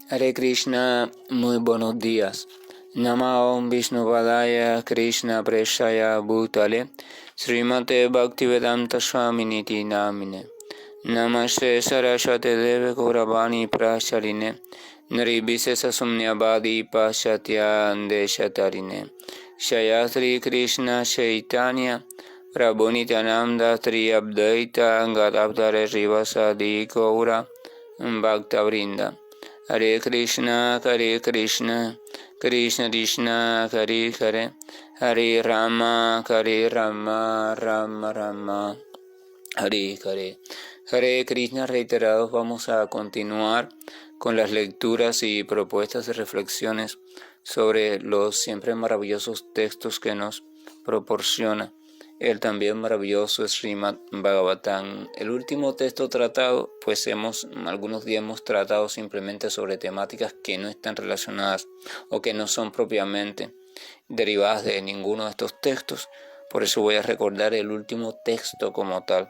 Hare Krishna, muy buenos días. Namaste Vishnupadaya Krishna Preshaya Bhutale Srimate Bhaktivedanta Swaminiti Namine Namaste Saraswate Deve Gauravani Prasharine Nirvishesha Sumnyavadi Pashatya Deshatarine Shayatri Krishna Chaitanya Prabhu Nityananda Tri Abdaita Gadavdare Rivasadi Gaura Bhaktavrinda Hare Krishna, Krishna Krishna, Hare Hare, Hare Rama, Rama Rama, Hare Hare. Hare Krishna, reiterados, vamos a continuar con las lecturas y propuestas de reflexiones sobre los siempre maravillosos textos que nos proporciona el también maravilloso Srimad Bhagavatam. El último texto tratado, pues algunos días hemos tratado simplemente sobre temáticas que no están relacionadas o que no son propiamente derivadas de ninguno de estos textos. Por eso voy a recordar el último texto como tal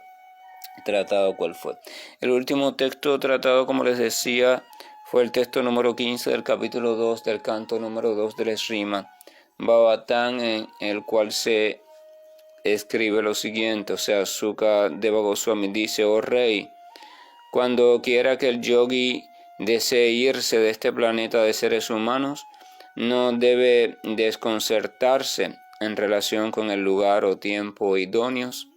tratado. ¿Cuál fue? El último texto tratado, como les decía, fue el texto número 15 del capítulo 2 del canto número 2 del Srimad Bhagavatam, en el cual se escribe lo siguiente, o sea, Sukadeva Goswami dice: oh rey, cuando quiera que el yogi desee irse de este planeta de seres humanos, no debe desconcertarse en relación con el lugar o tiempo idóneos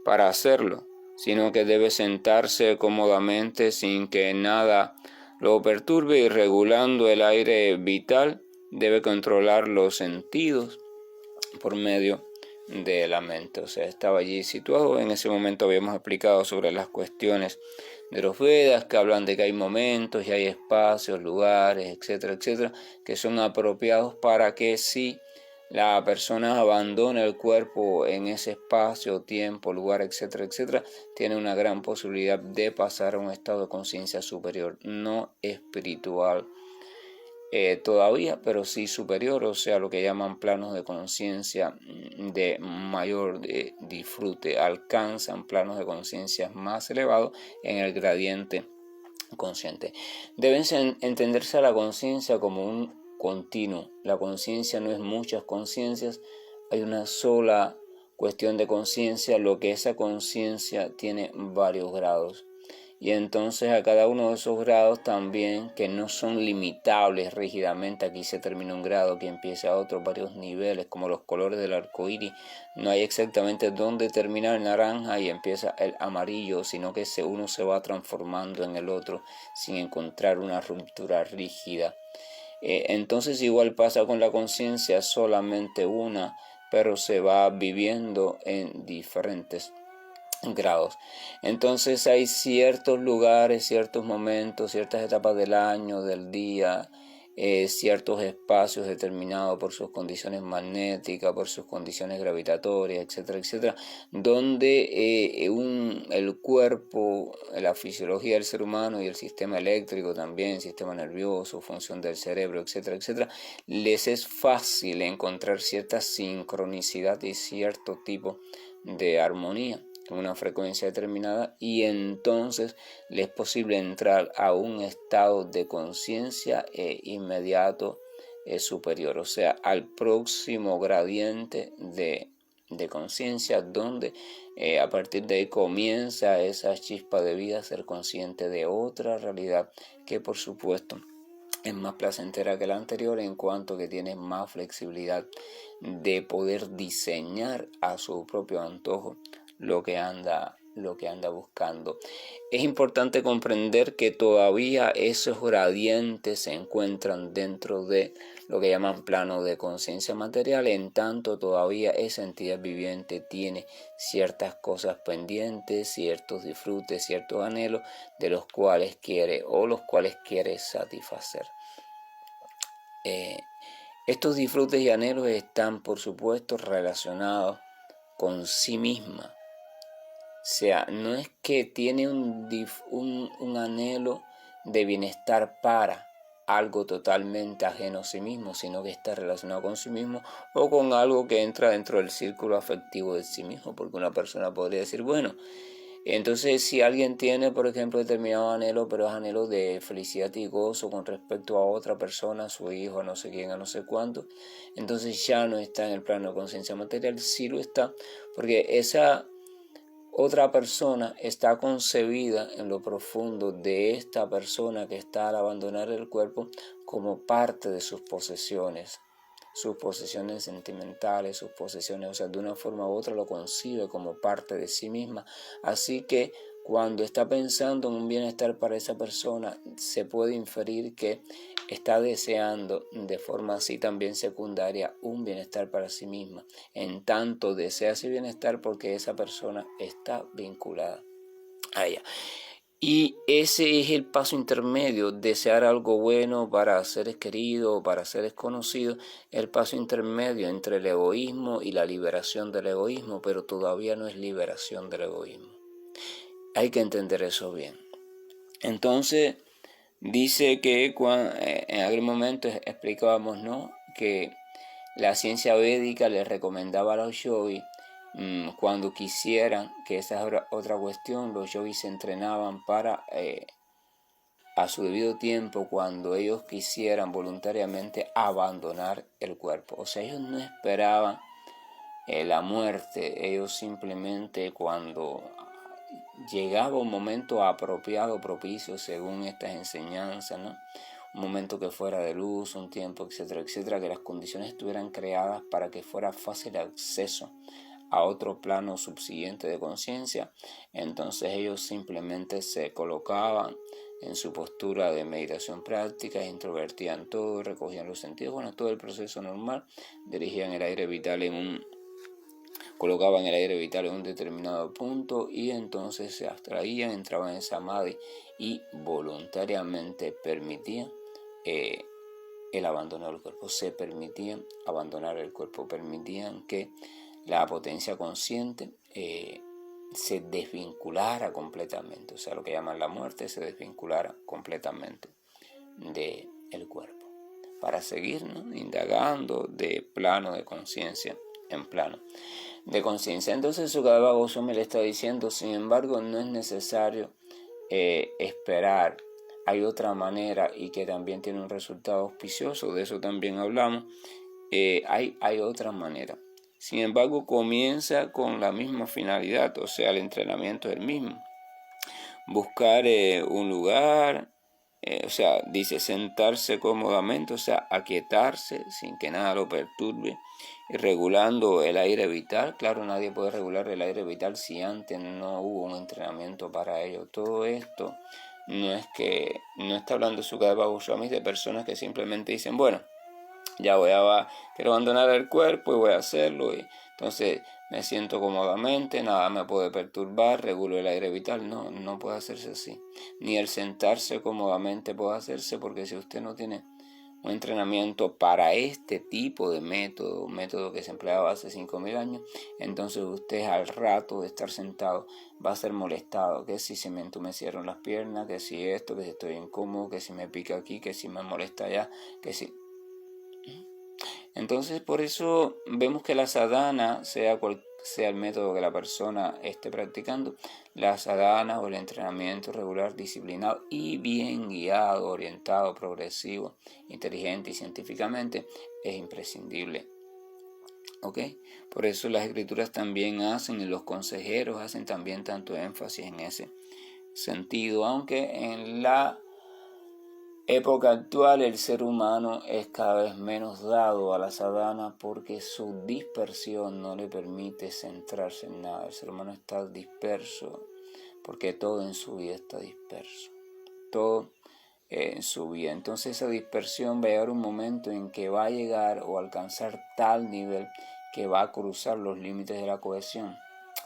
para hacerlo, sino que debe sentarse cómodamente sin que nada lo perturbe, y regulando el aire vital debe controlar los sentidos por medio de la mente. O sea, estaba allí situado. En ese momento habíamos explicado sobre las cuestiones de los Vedas, que hablan de que hay momentos y hay espacios, lugares, etcétera, etcétera, que son apropiados para que si la persona abandona el cuerpo en ese espacio, tiempo, lugar, etcétera, etcétera, tiene una gran posibilidad de pasar a un estado de conciencia superior, no espiritual todavía, pero sí superior, o sea, lo que llaman planos de conciencia de mayor disfrute. Alcanzan planos de conciencia más elevados en el gradiente consciente. Deben entenderse a la conciencia como un continuo. La conciencia no es muchas conciencias, hay una sola cuestión de conciencia, lo que esa conciencia tiene varios grados. Y entonces a cada uno de esos grados también, que no son limitables rígidamente, aquí se termina un grado, aquí empieza otro, varios niveles, como los colores del arco iris. No hay exactamente dónde termina el naranja y empieza el amarillo, sino que uno se va transformando en el otro sin encontrar una ruptura rígida. Entonces igual pasa con la conciencia, solamente una, pero se va viviendo en diferentes grados. Entonces hay ciertos lugares, ciertos momentos, ciertas etapas del año, del día, ciertos espacios determinados por sus condiciones magnéticas, por sus condiciones gravitatorias, etcétera, etcétera, donde el cuerpo, la fisiología del ser humano y el sistema eléctrico también, sistema nervioso, función del cerebro, etcétera, etcétera, les es fácil encontrar cierta sincronicidad y cierto tipo de armonía en una frecuencia determinada, y entonces le es posible entrar a un estado de conciencia inmediato superior, o sea, al próximo gradiente de conciencia, donde a partir de ahí comienza esa chispa de vida a ser consciente de otra realidad que por supuesto es más placentera que la anterior, en cuanto que tiene más flexibilidad de poder diseñar a su propio antojo lo que anda buscando. Es importante comprender que todavía esos gradientes se encuentran dentro de lo que llaman plano de conciencia material, en tanto todavía esa entidad viviente tiene ciertas cosas pendientes, ciertos disfrutes, ciertos anhelos de los cuales quiere satisfacer. Estos disfrutes y anhelos están, por supuesto, relacionados con sí misma. O sea, no es que tiene un anhelo de bienestar para algo totalmente ajeno a sí mismo, sino que está relacionado con sí mismo o con algo que entra dentro del círculo afectivo de sí mismo, porque una persona podría decir, bueno, Entonces, si alguien tiene, por ejemplo, determinado anhelo, pero es anhelo de felicidad y gozo con respecto a otra persona, a su hijo, a no sé quién, a no sé cuánto, entonces ya no está en el plano de conciencia material, sí lo está, porque esa otra persona está concebida en lo profundo de esta persona que está al abandonar el cuerpo como parte de sus posesiones sentimentales, sus posesiones, o sea, de una forma u otra lo concibe como parte de sí misma. Así que cuando está pensando en un bienestar para esa persona, se puede inferir que está deseando de forma así también secundaria un bienestar para sí misma. En tanto desea ese bienestar porque esa persona está vinculada a ella. Y ese es el paso intermedio, desear algo bueno para seres queridos, para seres conocidos, el paso intermedio entre el egoísmo y la liberación del egoísmo, pero todavía no es liberación del egoísmo. Hay que entender eso bien. Entonces, dice que en aquel momento explicábamos, ¿no?, que la ciencia védica le recomendaba a los yogis, cuando quisieran, que esa es otra cuestión, los yogis se entrenaban para, a su debido tiempo, cuando ellos quisieran voluntariamente abandonar el cuerpo. O sea, ellos no esperaban la muerte, ellos simplemente cuando llegaba un momento apropiado, propicio, según estas enseñanzas, ¿no?, un momento que fuera de luz, un tiempo, etcétera, etcétera, que las condiciones estuvieran creadas para que fuera fácil acceso a otro plano subsiguiente de conciencia, entonces ellos simplemente se colocaban en su postura de meditación práctica, introvertían todo, recogían los sentidos, bueno, todo el proceso normal, dirigían el aire vital colocaban el aire vital en un determinado punto y entonces se abstraían, entraban en samadhi y voluntariamente permitían el abandono del cuerpo, se permitían abandonar el cuerpo, permitían que la potencia consciente se desvinculara completamente, o sea, lo que llaman la muerte, se desvinculara completamente del cuerpo, para seguir, ¿no?, indagando de plano de conciencia en plano de conciencia. Entonces Sukadeva Goswami le está diciendo, sin embargo, no es necesario esperar, hay otra manera y que también tiene un resultado auspicioso, de eso también hablamos, hay otra manera. Sin embargo, comienza con la misma finalidad, o sea, el entrenamiento es el mismo. Buscar un lugar, o sea, dice sentarse cómodamente, o sea, aquietarse sin que nada lo perturbe, y regulando el aire vital. Claro, nadie puede regular el aire vital si antes no hubo un entrenamiento para ello. Todo esto no está hablando Sukadeva Goswami de personas que simplemente dicen, bueno, ya quiero abandonar el cuerpo y voy a hacerlo, y entonces me siento cómodamente, nada me puede perturbar, regulo el aire vital. No puede hacerse así. Ni el sentarse cómodamente puede hacerse, porque si usted no tiene un entrenamiento para este tipo de método que se empleaba hace 5.000 años, entonces usted al rato de estar sentado va a ser molestado, que si se me entumecieron las piernas, que si esto, que si estoy incómodo, que si me pica aquí, que si me molesta allá, que si... Entonces, por eso vemos que la sadhana, sea cual sea el método que la persona esté practicando, la sadhana o el entrenamiento regular, disciplinado y bien guiado, orientado, progresivo, inteligente y científicamente, es imprescindible. ¿Ok? Por eso las escrituras también hacen, y los consejeros hacen también tanto énfasis en ese sentido, aunque en la época actual el ser humano es cada vez menos dado a la sadhana porque su dispersión no le permite centrarse en nada. El ser humano está disperso porque todo en su vida está disperso, todo en su vida. Entonces esa dispersión va a llegar un momento en que va a llegar o alcanzar tal nivel que va a cruzar los límites de la cohesión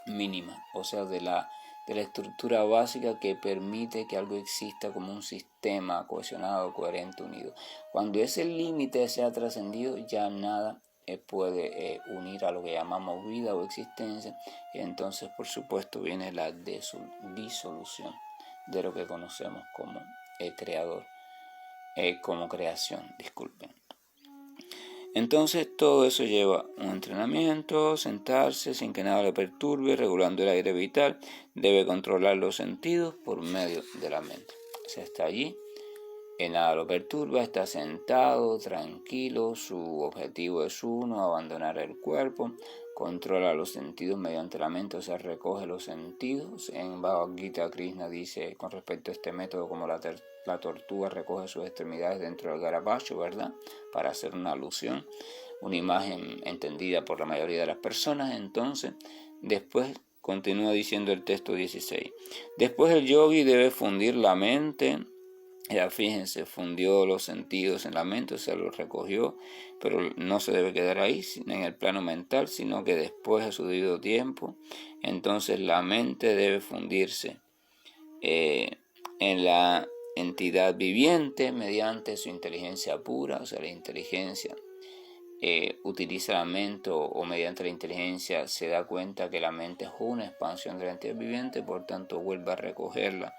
mínima, o sea, de la estructura básica que permite que algo exista como un sistema cohesionado, coherente, unido. Cuando ese límite se ha trascendido, ya nada puede unir a lo que llamamos vida o existencia, y entonces por supuesto viene la disolución de lo que conocemos como creador, como creación, disculpen. Entonces todo eso lleva un entrenamiento, sentarse sin que nada le perturbe, regulando el aire vital, debe controlar los sentidos por medio de la mente. Se está allí, que nada lo perturba, está sentado, tranquilo, su objetivo es uno, abandonar el cuerpo, controla los sentidos mediante la mente, o sea, recoge los sentidos. En Bhagavad Gita, Krishna dice con respecto a este método como la tortuga recoge sus extremidades dentro del garabato, ¿verdad? Para hacer una alusión, una imagen entendida por la mayoría de las personas. Entonces, después continúa diciendo el texto 16. Después el yogi debe fundir la mente. Ya fíjense, fundió los sentidos en la mente, o sea, los recogió, pero no se debe quedar ahí en el plano mental, sino que después de su debido tiempo, entonces la mente debe fundirse en la entidad viviente mediante su inteligencia pura, o sea, la inteligencia utiliza la mente o mediante la inteligencia se da cuenta que la mente es una expansión de la entidad viviente, por tanto vuelve a recogerla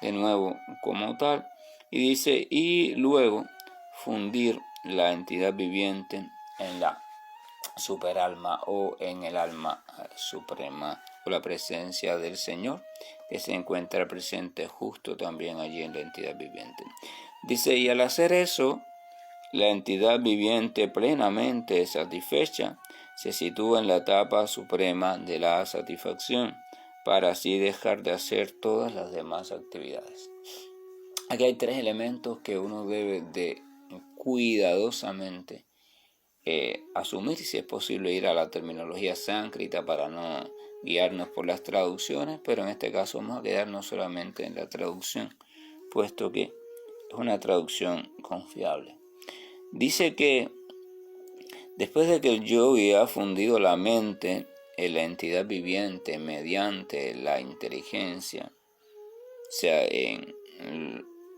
de nuevo como tal. Y dice, y luego fundir la entidad viviente en la superalma o en el alma suprema o la presencia del Señor, que se encuentra presente justo también allí en la entidad viviente. Dice, y al hacer eso, la entidad viviente plenamente satisfecha se sitúa en la etapa suprema de la satisfacción, para así dejar de hacer todas las demás actividades. Aquí hay tres elementos que uno debe de cuidadosamente asumir, si es posible ir a la terminología sánscrita para no guiarnos por las traducciones, pero en este caso vamos a quedarnos solamente en la traducción, puesto que es una traducción confiable. Dice que después de que el yogi ha fundido la mente en la entidad viviente mediante la inteligencia, o sea,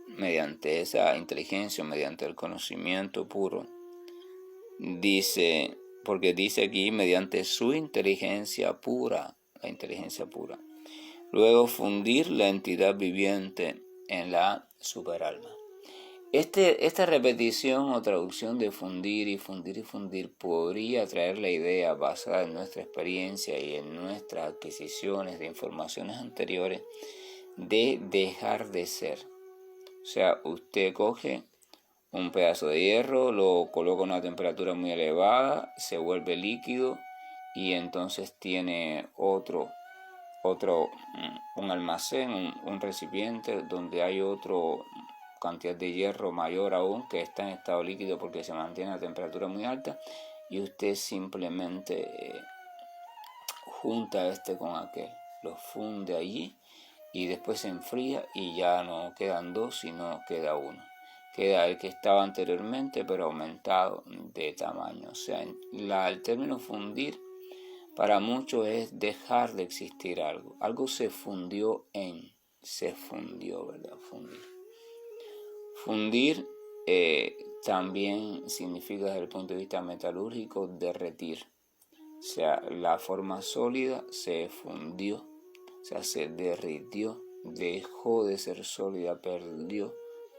mediante esa inteligencia, mediante el conocimiento puro, dice, porque dice aquí mediante su inteligencia pura, la inteligencia pura. Luego fundir la entidad viviente en la superalma. Esta repetición o traducción de fundir y fundir y fundir podría traer la idea basada en nuestra experiencia y en nuestras adquisiciones de informaciones anteriores de dejar de ser. O sea, usted coge un pedazo de hierro, lo coloca a una temperatura muy elevada, se vuelve líquido y entonces tiene un almacén, un recipiente donde hay otro cantidad de hierro mayor aún que está en estado líquido porque se mantiene a temperatura muy alta, y usted simplemente junta este con aquel, lo funde allí y después se enfría y ya no quedan dos sino queda uno. Queda el que estaba anteriormente pero aumentado de tamaño. O sea, el término fundir para muchos es dejar de existir algo. Algo se fundió ¿verdad? Fundir también significa desde el punto de vista metalúrgico derretir. O sea, la forma sólida se fundió, o sea, se derritió, dejó de ser sólida, perdió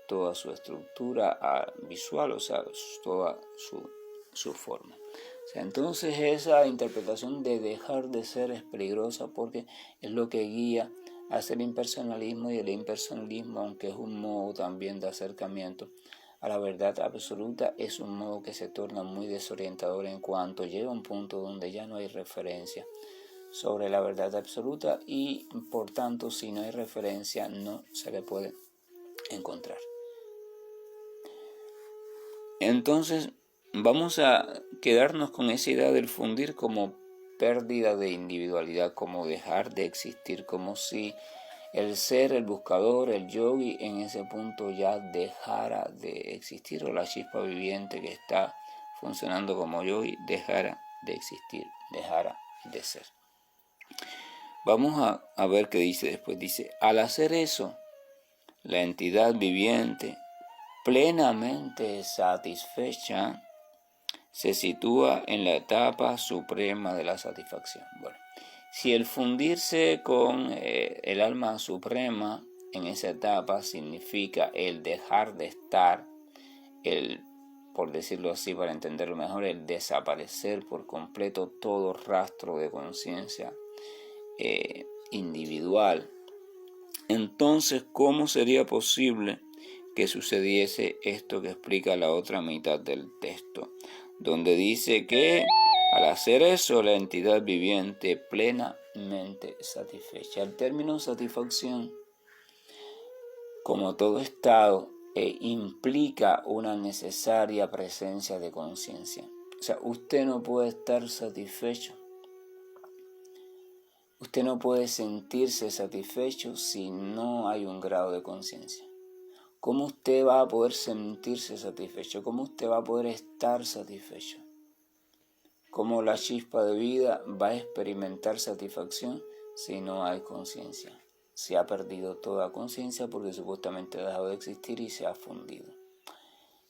toda su estructura visual, o sea, toda su forma. O sea, entonces esa interpretación de dejar de ser es peligrosa porque es lo que guía hacia el impersonalismo, y el impersonalismo, aunque es un modo también de acercamiento a la verdad absoluta, es un modo que se torna muy desorientador en cuanto llega a un punto donde ya no hay referencia sobre la verdad absoluta y por tanto si no hay referencia no se le puede encontrar. Entonces vamos a quedarnos con esa idea del fundir como pérdida de individualidad, como dejar de existir, como si el ser, el buscador, el yogi en ese punto ya dejara de existir, o la chispa viviente que está funcionando como yogi dejara de existir, dejara de ser. Vamos a ver qué dice después. Dice, al hacer eso, la entidad viviente plenamente satisfecha se sitúa en la etapa suprema de la satisfacción. Bueno, si el fundirse con el alma suprema en esa etapa significa el dejar de estar, el por decirlo así, para entenderlo mejor, el desaparecer por completo todo rastro de conciencia individual. Entonces, ¿cómo sería posible que sucediese esto que explica la otra mitad del texto? Donde dice que al hacer eso, la entidad viviente plenamente satisfecha. El término satisfacción, como todo estado, implica una necesaria presencia de conciencia. O sea, usted no puede estar satisfecho. Usted no puede sentirse satisfecho si no hay un grado de conciencia. ¿Cómo usted va a poder sentirse satisfecho? ¿Cómo usted va a poder estar satisfecho? ¿Cómo la chispa de vida va a experimentar satisfacción si no hay conciencia? Se ha perdido toda conciencia porque supuestamente ha dejado de existir y se ha fundido.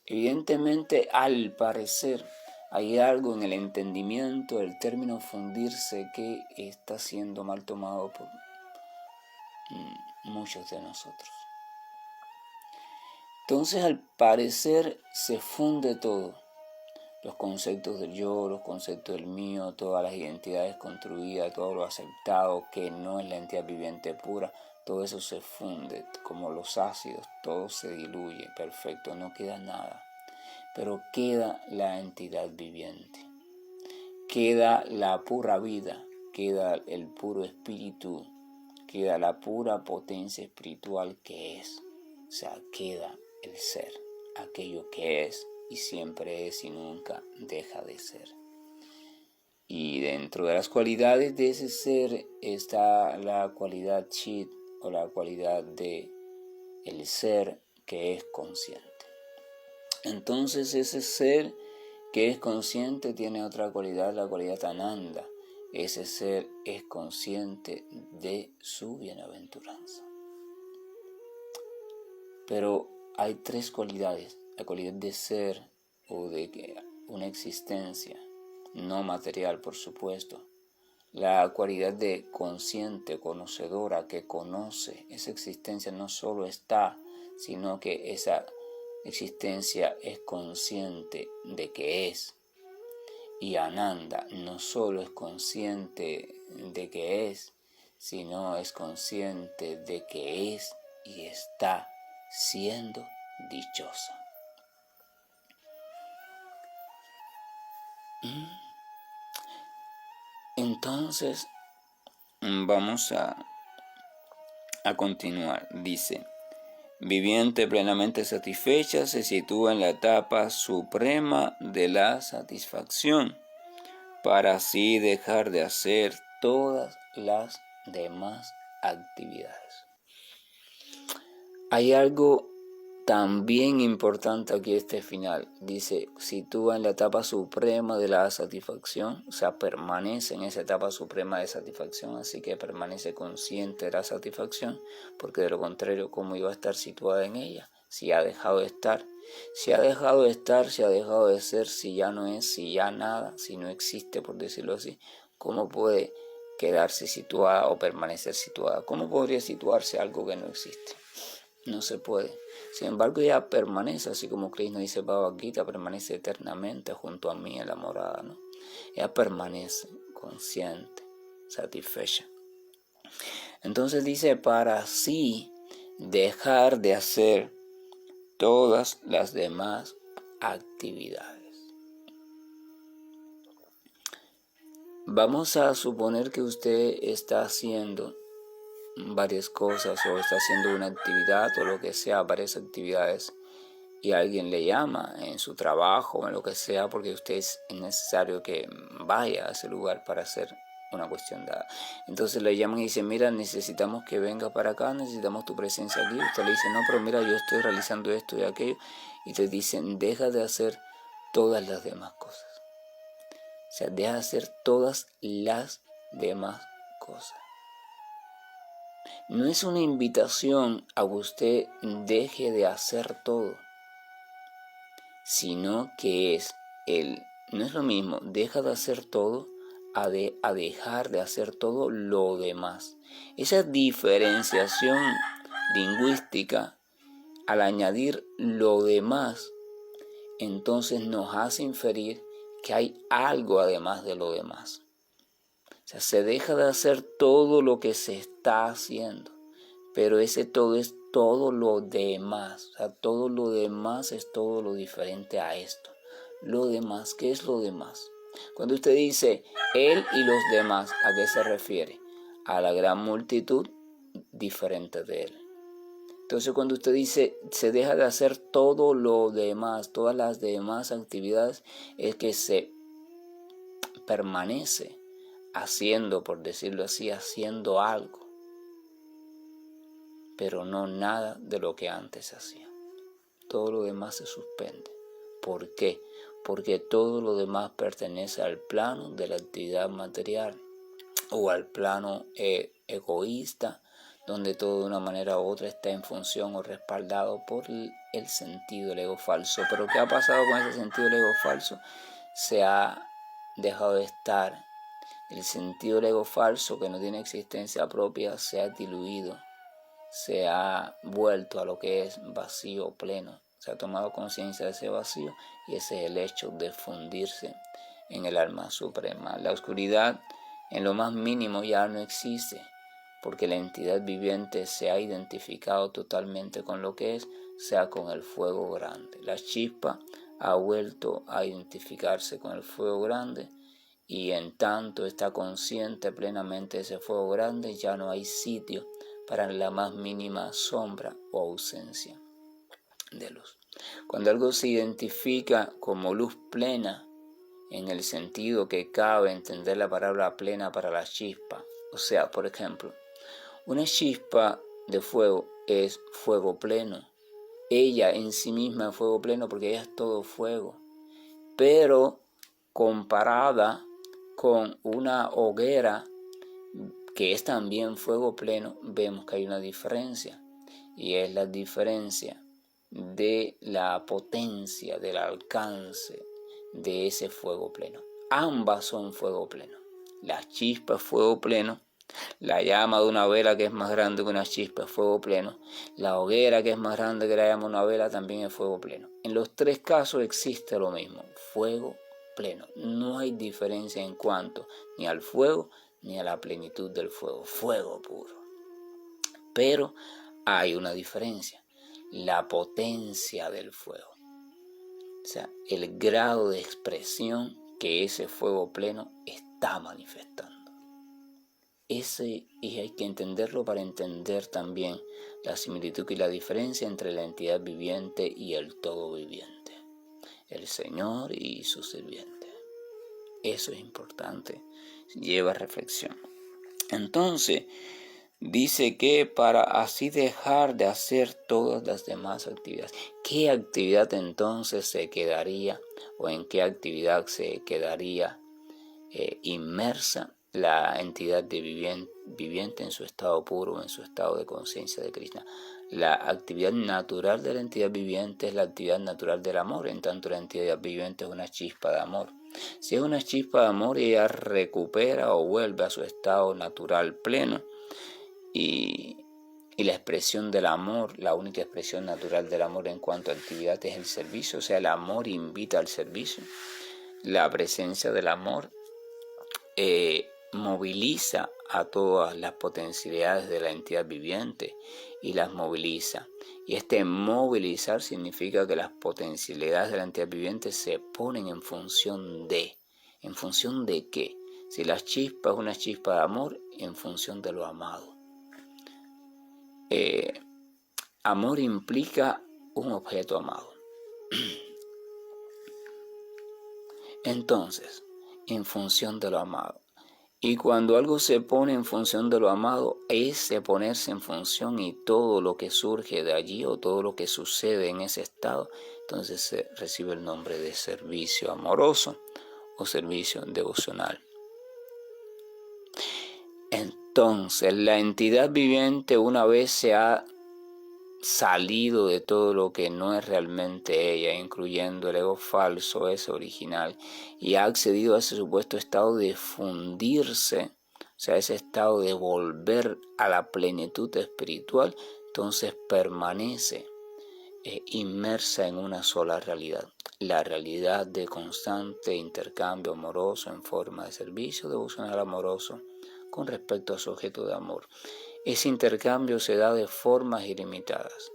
Evidentemente, al parecer, hay algo en el entendimiento del término fundirse que está siendo mal tomado por muchos de nosotros. Entonces, al parecer, se funde todo. Los conceptos del yo, los conceptos del mío, todas las identidades construidas, todo lo aceptado que no es la entidad viviente pura, todo eso se funde como los ácidos, todo se diluye, perfecto, no queda nada. Pero queda la entidad viviente, queda la pura vida, queda el puro espíritu, queda la pura potencia espiritual que es. O sea, queda el ser, aquello que es y siempre es y nunca deja de ser. Y dentro de las cualidades de ese ser está la cualidad chit o la cualidad de el ser que es consciente. Entonces ese ser que es consciente tiene otra cualidad, la cualidad ananda. Ese ser es consciente de su bienaventuranza. Pero hay tres cualidades: la cualidad de ser o de una existencia no material, por supuesto; la cualidad de consciente, conocedora, que conoce. Esa existencia no solo está, sino que esa existencia es consciente de que es. Y Ananda no solo es consciente de que es, sino es consciente de que es y está siendo dichosa. Entonces, vamos a continuar. Dice: viviente plenamente satisfecha se sitúa en la etapa suprema de la satisfacción, para así dejar de hacer todas las demás actividades. Hay algo también importante aquí, este final. Dice, sitúa en la etapa suprema de la satisfacción, o sea, permanece en esa etapa suprema de satisfacción, así que permanece consciente de la satisfacción, porque de lo contrario, ¿cómo iba a estar situada en ella? Si ha dejado de estar. Si ha dejado de estar, si ha dejado de ser, si ya no es, si ya nada, si no existe, por decirlo así, ¿cómo puede quedarse situada o permanecer situada? ¿Cómo podría situarse algo que no existe? No se puede. Sin embargo, ella permanece, así como Krishna dice Bhagavad Gita, permanece eternamente junto a mí en la morada, ¿no? Ella permanece consciente, satisfecha. Entonces dice, para así dejar de hacer todas las demás actividades. Vamos a suponer que usted está haciendo varias cosas o está haciendo una actividad o lo que sea, varias actividades, y alguien le llama en su trabajo o en lo que sea porque usted es necesario que vaya a ese lugar para hacer una cuestión dada. Entonces le llaman y dicen, mira, necesitamos que venga para acá, necesitamos tu presencia aquí. Usted le dice, no, pero mira, yo estoy realizando esto y aquello. Y te dicen, deja de hacer todas las demás cosas. O sea, deja de hacer todas las demás cosas. No es una invitación a que usted deje de hacer todo, sino que no es lo mismo, deja de hacer todo a dejar de hacer todo lo demás. Esa diferenciación lingüística, al añadir lo demás, entonces nos hace inferir que hay algo además de lo demás. O sea, se deja de hacer todo lo que se está haciendo, pero ese todo es todo lo demás. O sea, todo lo demás es todo lo diferente a esto. Lo demás, ¿qué es lo demás? Cuando usted dice él y los demás, ¿a qué se refiere? A la gran multitud diferente de él. Entonces, cuando usted dice se deja de hacer todo lo demás, todas las demás actividades, es que se permanece haciendo, por decirlo así, haciendo algo, pero no nada de lo que antes hacía. Todo lo demás se suspende. ¿Por qué? Porque todo lo demás pertenece al plano de la actividad material o al plano egoísta, donde todo de una manera u otra está en función o respaldado por el sentido del ego falso. Pero ¿qué ha pasado con ese sentido del ego falso? Se ha dejado de estar. El sentido del ego falso, que no tiene existencia propia, se ha diluido, se ha vuelto a lo que es vacío pleno. Se ha tomado conciencia de ese vacío y ese es el hecho de fundirse en el alma suprema. La oscuridad en lo más mínimo ya no existe, porque la entidad viviente se ha identificado totalmente con lo que es, sea con el fuego grande. La chispa ha vuelto a identificarse con el fuego grande, y en tanto está consciente plenamente de ese fuego grande, ya no hay sitio para la más mínima sombra o ausencia de luz. Cuando algo se identifica como luz plena, en el sentido que cabe entender la palabra plena para la chispa, o sea, por ejemplo, una chispa de fuego es fuego pleno. Ella en sí misma es fuego pleno porque ella es todo fuego. Pero comparada con una hoguera que es también fuego pleno, vemos que hay una diferencia. Y es la diferencia de la potencia, del alcance de ese fuego pleno. Ambas son fuego pleno. La chispa es fuego pleno. La llama de una vela que es más grande que una chispa es fuego pleno. La hoguera que es más grande que la llama de una vela también es fuego pleno. En los tres casos existe lo mismo, fuego pleno. No hay diferencia en cuanto ni al fuego ni a la plenitud del fuego. Fuego puro. Pero hay una diferencia, la potencia del fuego. O sea, el grado de expresión que ese fuego pleno está manifestando. Y hay que entenderlo para entender también la similitud y la diferencia entre la entidad viviente y el todo viviente, el Señor y su sirviente. Eso es importante, lleva reflexión. Entonces, dice que para así dejar de hacer todas las demás actividades. ¿Qué actividad entonces se quedaría o en qué actividad se quedaría inmersa la entidad viviente en su estado puro, en su estado de conciencia de Krishna? La actividad natural de la entidad viviente es la actividad natural del amor, en tanto la entidad viviente es una chispa de amor. Si es una chispa de amor, ella recupera o vuelve a su estado natural pleno, y la expresión del amor, la única expresión natural del amor en cuanto a actividad es el servicio. O sea, el amor invita al servicio. La presencia del amor moviliza a todas las potencialidades de la entidad viviente y las moviliza. Y este movilizar significa que las potencialidades de la entidad viviente se ponen en función de. ¿En función de qué? Si la chispa es una chispa de amor, en función de lo amado. Amor implica un objeto amado. Entonces, en función de lo amado. Y cuando algo se pone en función de lo amado, ese ponerse en función y todo lo que surge de allí o todo lo que sucede en ese estado, entonces se recibe el nombre de servicio amoroso o servicio devocional. Entonces, la entidad viviente, una vez se ha salido de todo lo que no es realmente ella, incluyendo el ego falso, ese original, y ha accedido a ese supuesto estado de fundirse, o sea, ese estado de volver a la plenitud espiritual, entonces permanece inmersa en una sola realidad. la realidad de constante intercambio amoroso en forma de servicio devocional amoroso con respecto a su objeto de amor. Ese intercambio se da de formas ilimitadas.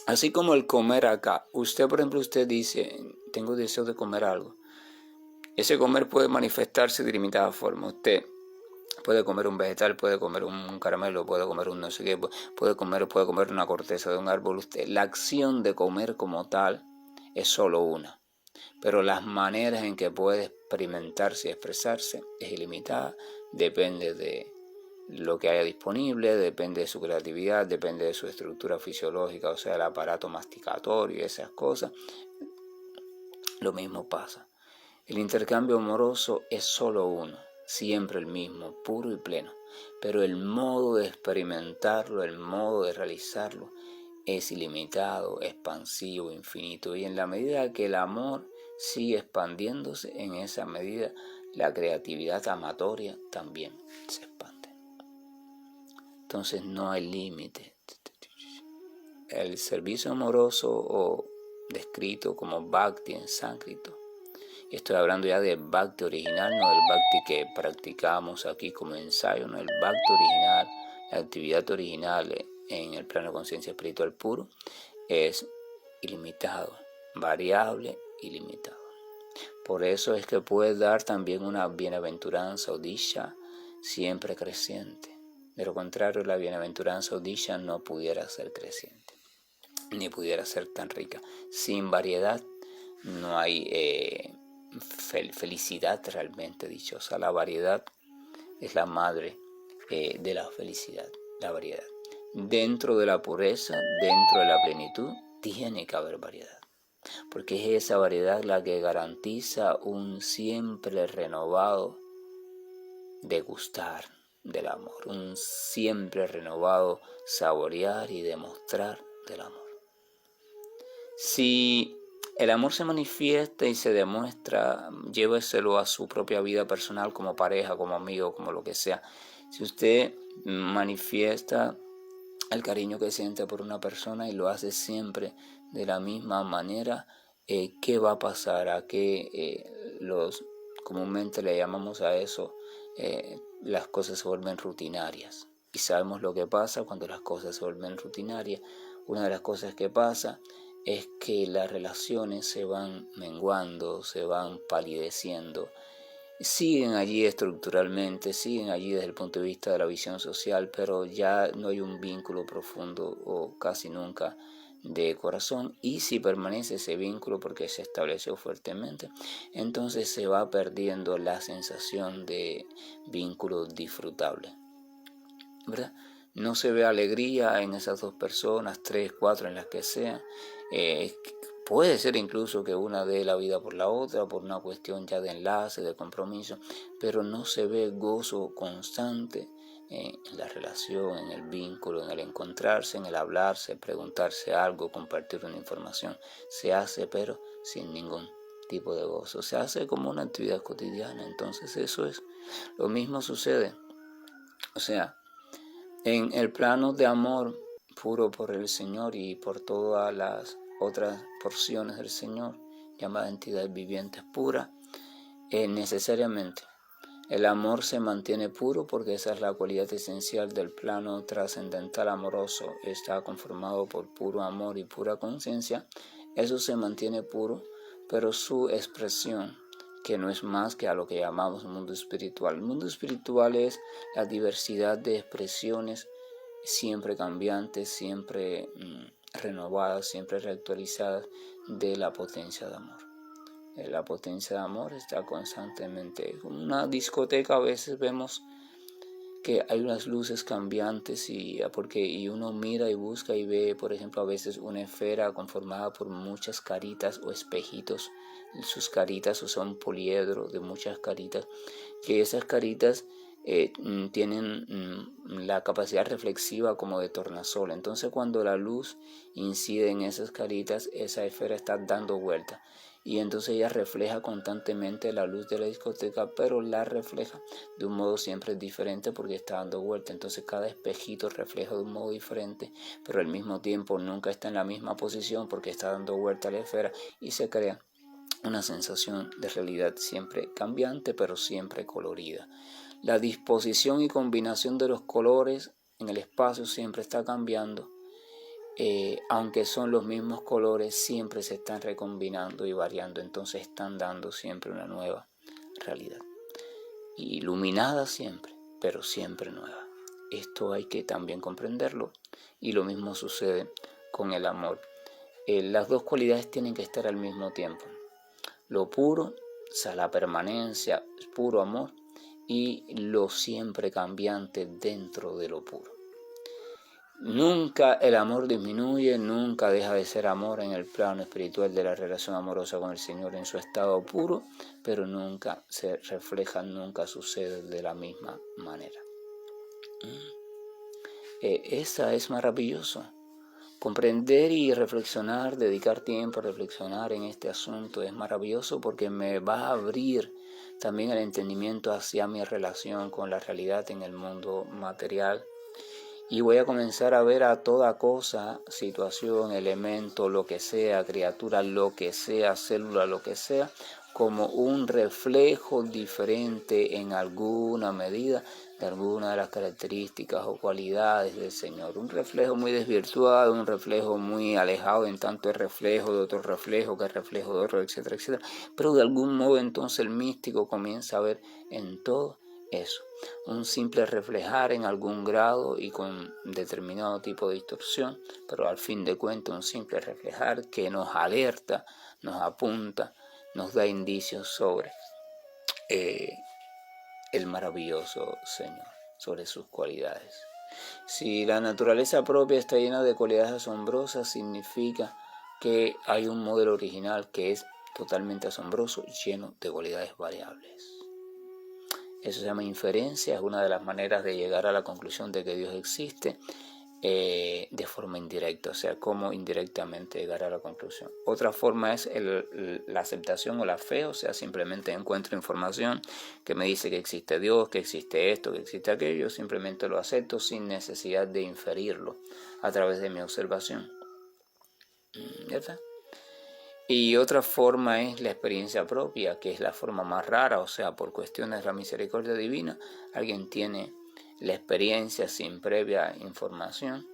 Así como el comer acá. Usted, por ejemplo, usted dice, tengo deseo de comer algo. Ese comer puede manifestarse de limitada forma. Usted puede comer un vegetal, puede comer un caramelo, puede comer un no sé qué, puede comer una corteza de un árbol. La acción de comer como tal es solo una, pero las maneras en que puede experimentarse y expresarse es ilimitada, depende de lo que haya disponible, depende de su creatividad, depende de su estructura fisiológica, o sea, el aparato masticatorio y esas cosas. Lo mismo pasa. El intercambio amoroso es solo uno, siempre el mismo, puro y pleno, pero el modo de experimentarlo, el modo de realizarlo es ilimitado, expansivo, infinito, y en la medida que el amor sigue expandiéndose, en esa medida la creatividad amatoria también se expande. Entonces no hay límite. El servicio amoroso o descrito como bhakti en sánscrito, estoy hablando ya del bhakti original, no del bhakti que practicamos aquí como ensayo, no, el bhakti original, la actividad original en el plano de conciencia espiritual puro, es ilimitado, variable, ilimitado. Por eso es que puede dar también una bienaventuranza o dicha siempre creciente. De lo contrario, la bienaventuranza o dicha no pudiera ser creciente, ni pudiera ser tan rica. Sin variedad no hay felicidad realmente dichosa. La variedad es la madre de la felicidad, la variedad. Dentro de la pureza, dentro de la plenitud, tiene que haber variedad, porque es esa variedad la que garantiza un siempre renovado degustar del amor, un siempre renovado saborear y demostrar del amor. Si el amor se manifiesta y se demuestra, lléveselo a su propia vida personal, como pareja, como amigo, como lo que sea. Si usted manifiesta el cariño que siente por una persona y lo hace siempre de la misma manera, ¿qué va a pasar? A que comúnmente le llamamos a eso, las cosas se vuelven rutinarias. Y sabemos lo que pasa cuando las cosas se vuelven rutinarias. Una de las cosas que pasa es que las relaciones se van menguando, se van palideciendo, siguen allí estructuralmente, siguen allí desde el punto de vista de la visión social, pero ya no hay un vínculo profundo o casi nunca de corazón, y si permanece ese vínculo porque se estableció fuertemente, entonces se va perdiendo la sensación de vínculo disfrutable, ¿verdad? No se ve alegría en esas dos personas, 3, 4, en las que sean. Puede ser incluso que una dé la vida por la otra, por una cuestión ya de enlace, de compromiso, pero no se ve gozo constante en la relación, en el vínculo, en el encontrarse, en el hablarse, preguntarse algo, compartir una información. Se hace, pero sin ningún tipo de gozo. Se hace como una actividad cotidiana. Entonces eso es. Lo mismo sucede. O sea, en el plano de amor puro por el Señor y por todas las otras porciones del Señor, llamadas entidades vivientes puras, necesariamente el amor se mantiene puro, porque esa es la cualidad esencial del plano trascendental amoroso. Está conformado por puro amor y pura conciencia. Eso se mantiene puro, pero su expresión, que no es más que a lo que llamamos mundo espiritual. El mundo espiritual es la diversidad de expresiones siempre cambiantes, siempre renovadas, siempre reactualizadas de la potencia de amor. La potencia de amor está constantemente. Como una discoteca, a veces vemos que hay unas luces cambiantes y uno mira y busca y ve, por ejemplo, a veces una esfera conformada por muchas caritas o espejitos. Sus caritas, o sea, un poliedro de muchas caritas, que esas caritas tienen la capacidad reflexiva como de tornasol. Entonces cuando la luz incide en esas caritas, esa esfera está dando vuelta y entonces ella refleja constantemente la luz de la discoteca, pero la refleja de un modo siempre diferente porque está dando vuelta. Entonces cada espejito refleja de un modo diferente, pero al mismo tiempo nunca está en la misma posición porque está dando vuelta a la esfera y se crea una sensación de realidad siempre cambiante, pero siempre colorida. La disposición y combinación de los colores en el espacio siempre está cambiando. Aunque son los mismos colores, siempre se están recombinando y variando, entonces están dando siempre una nueva realidad, iluminada siempre, pero siempre nueva. Esto hay que también comprenderlo, y lo mismo sucede con el amor. Las dos cualidades tienen que estar al mismo tiempo: lo puro, o sea, la permanencia, puro amor, y lo siempre cambiante dentro de lo puro. Nunca el amor disminuye, nunca deja de ser amor en el plano espiritual de la relación amorosa con el Señor en su estado puro, pero nunca se refleja, nunca sucede de la misma manera. Esa es maravilloso. Comprender y reflexionar, dedicar tiempo a reflexionar en este asunto es maravilloso porque me va a abrir también el entendimiento hacia mi relación con la realidad en el mundo material. Y voy a comenzar a ver a toda cosa, situación, elemento, lo que sea, criatura, lo que sea, célula, lo que sea, como un reflejo diferente en alguna medida de alguna de las características o cualidades del Señor. Un reflejo muy desvirtuado, un reflejo muy alejado, en tanto es reflejo de otro reflejo, que es reflejo de otro, etcétera, etcétera. Pero de algún modo entonces el místico comienza a ver en todo eso un simple reflejar en algún grado y con determinado tipo de distorsión, pero al fin de cuentas un simple reflejar que nos alerta, nos apunta, nos da indicios sobre el maravilloso Señor, sobre sus cualidades. Si la naturaleza propia está llena de cualidades asombrosas, significa que hay un modelo original que es totalmente asombroso, lleno de cualidades variables. Eso se llama inferencia, es una de las maneras de llegar a la conclusión de que Dios existe de forma indirecta, o sea, cómo indirectamente llegar a la conclusión. Otra forma es la aceptación o la fe, o sea, simplemente encuentro información que me dice que existe Dios, que existe esto, que existe aquello, simplemente lo acepto sin necesidad de inferirlo a través de mi observación. ¿Verdad? Y otra forma es la experiencia propia, que es la forma más rara, o sea, por cuestiones de la misericordia divina, alguien tiene la experiencia sin previa información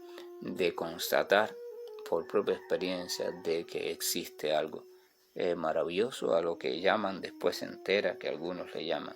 de constatar por propia experiencia de que existe algo maravilloso, a lo que llaman, después se entera que algunos le llaman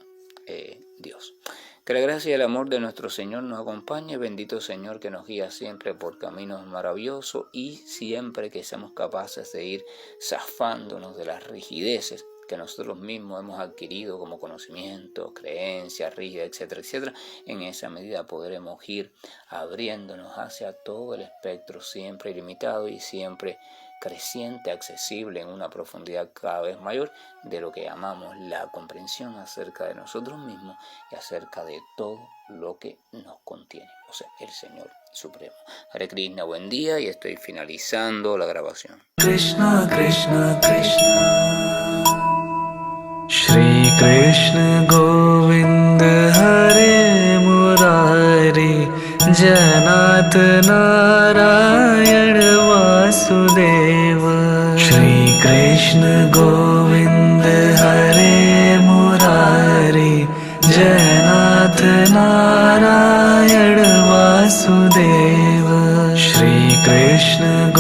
Dios. Que la gracia y el amor de nuestro Señor nos acompañe, bendito Señor que nos guía siempre por caminos maravillosos y siempre que seamos capaces de ir zafándonos de las rigideces que nosotros mismos hemos adquirido como conocimiento, creencias rígidas, etcétera, etcétera. En esa medida podremos ir abriéndonos hacia todo el espectro siempre ilimitado y siempre creciente, accesible en una profundidad cada vez mayor de lo que llamamos la comprensión acerca de nosotros mismos y acerca de todo lo que nos contiene, o sea, el Señor Supremo. Hare Krishna, buen día, y estoy finalizando la grabación. Krishna, Krishna, Krishna, Shri Krishna Govind Hare Murari, Janat Narayan Vasudeva. Shri Krishna Govind Hare Murari, Janat Narayan Vasudeva. Shri Krishna